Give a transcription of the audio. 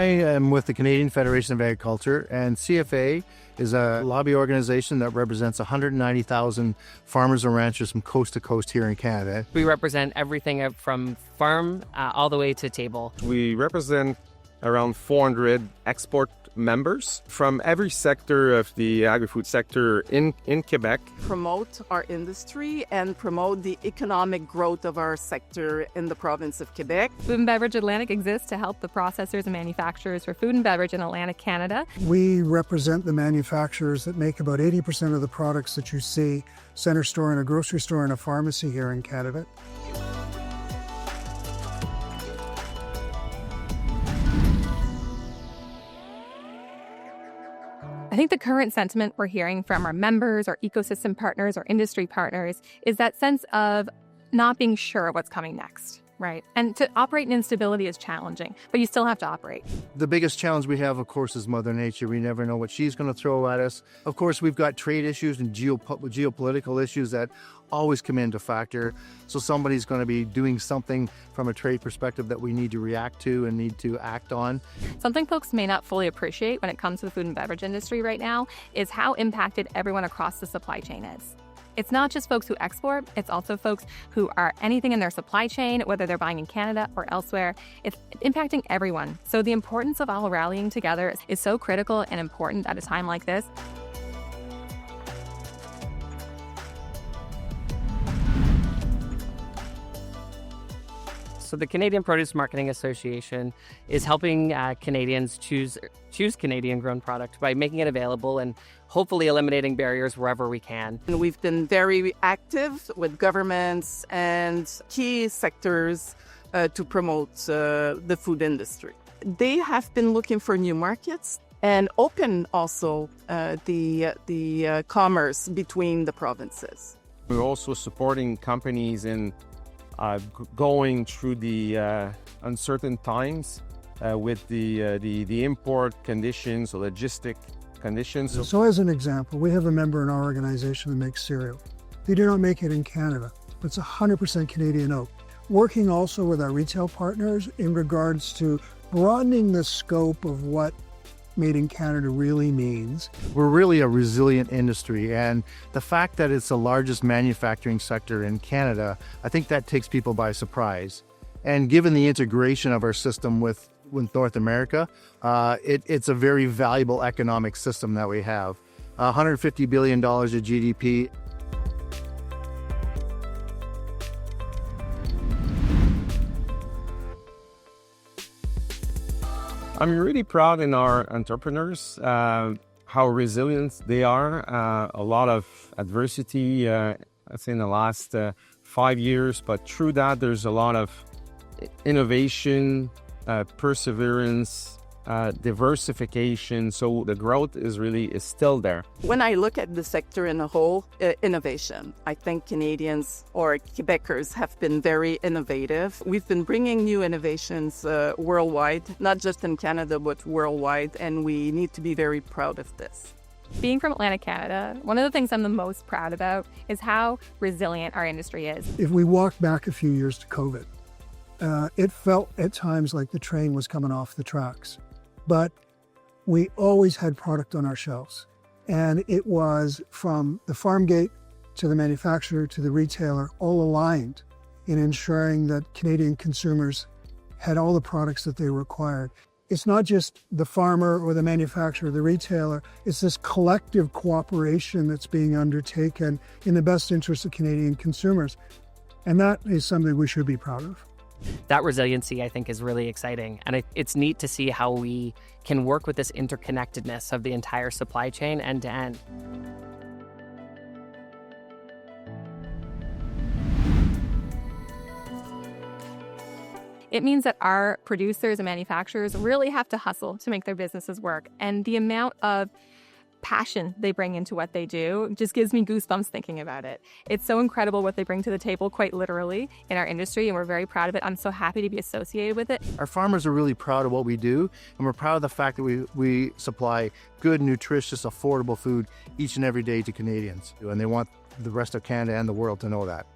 I am with the Canadian Federation of Agriculture, and CFA is a lobby organization that represents 190,000 farmers and ranchers from coast to coast here in Canada. We represent everything from farm all the way to table. We represent around 400 export members from every sector of the agri-food sector in Quebec. Promote our industry and promote the economic growth of our sector in the province of Quebec. Food and Beverage Atlantic exists to help the processors and manufacturers for food and beverage in Atlantic Canada. We represent the manufacturers that make about 80% of the products that you see center store in a grocery store and a pharmacy here in Canada. I think the current sentiment we're hearing from our members, our ecosystem partners, our industry partners is that sense of not being sure what's coming next, right? And to operate in instability is challenging, but you still have to operate. The biggest challenge we have, of course, is Mother Nature. We never know what she's going to throw at us. Of course, we've got trade issues and geopolitical issues that always come into factor. So somebody's going to be doing something from a trade perspective that we need to react to and need to act on. Something folks may not fully appreciate when it comes to the food and beverage industry right now is how impacted everyone across the supply chain is. It's not just folks who export, it's also folks who are anything in their supply chain, whether they're buying in Canada or elsewhere. It's impacting everyone. So the importance of all rallying together is so critical and important at a time like this. So the Canadian Produce Marketing Association is helping Canadians choose Canadian-grown product by making it available and hopefully eliminating barriers wherever we can. And we've been very active with governments and key sectors to promote the food industry. They have been looking for new markets and open also the commerce between the provinces. We're also supporting companies in going through the uncertain times with the import conditions, logistic conditions. So as an example, we have a member in our organization that makes cereal. They do not make it in Canada, but it's 100% Canadian oat. Working also with our retail partners in regards to broadening the scope of what made in Canada really means. We're really a resilient industry, and the fact that it's the largest manufacturing sector in Canada, I think that takes people by surprise. And given the integration of our system with North America, it's a very valuable economic system that we have. $150 billion of GDP. I'm really proud in our entrepreneurs, how resilient they are. A lot of adversity, I'd say in the last 5 years, but through that, there's a lot of innovation, perseverance, diversification. So the growth is still there. When I look at the sector in a whole, innovation, I think Canadians or Quebecers have been very innovative. We've been bringing new innovations worldwide, not just in Canada, but worldwide, and we need to be very proud of this. Being from Atlantic Canada, one of the things I'm the most proud about is how resilient our industry is. If we walk back a few years to COVID, it felt at times like the train was coming off the tracks. But we always had product on our shelves. And it was from the farm gate to the manufacturer to the retailer, all aligned in ensuring that Canadian consumers had all the products that they required. It's not just the farmer or the manufacturer, the retailer, it's this collective cooperation that's being undertaken in the best interest of Canadian consumers. And that is something we should be proud of. That resiliency, I think, is really exciting. And it's neat to see how we can work with this interconnectedness of the entire supply chain end to end. It means that our producers and manufacturers really have to hustle to make their businesses work. And the amount of passion they bring into what they do just gives me goosebumps thinking about it. It's so incredible what they bring to the table, quite literally, in our industry, and we're very proud of it. I'm so happy to be associated with it. Our farmers are really proud of what we do, and we're proud of the fact that we supply good, nutritious, affordable food each and every day to Canadians. And they want the rest of Canada and the world to know that.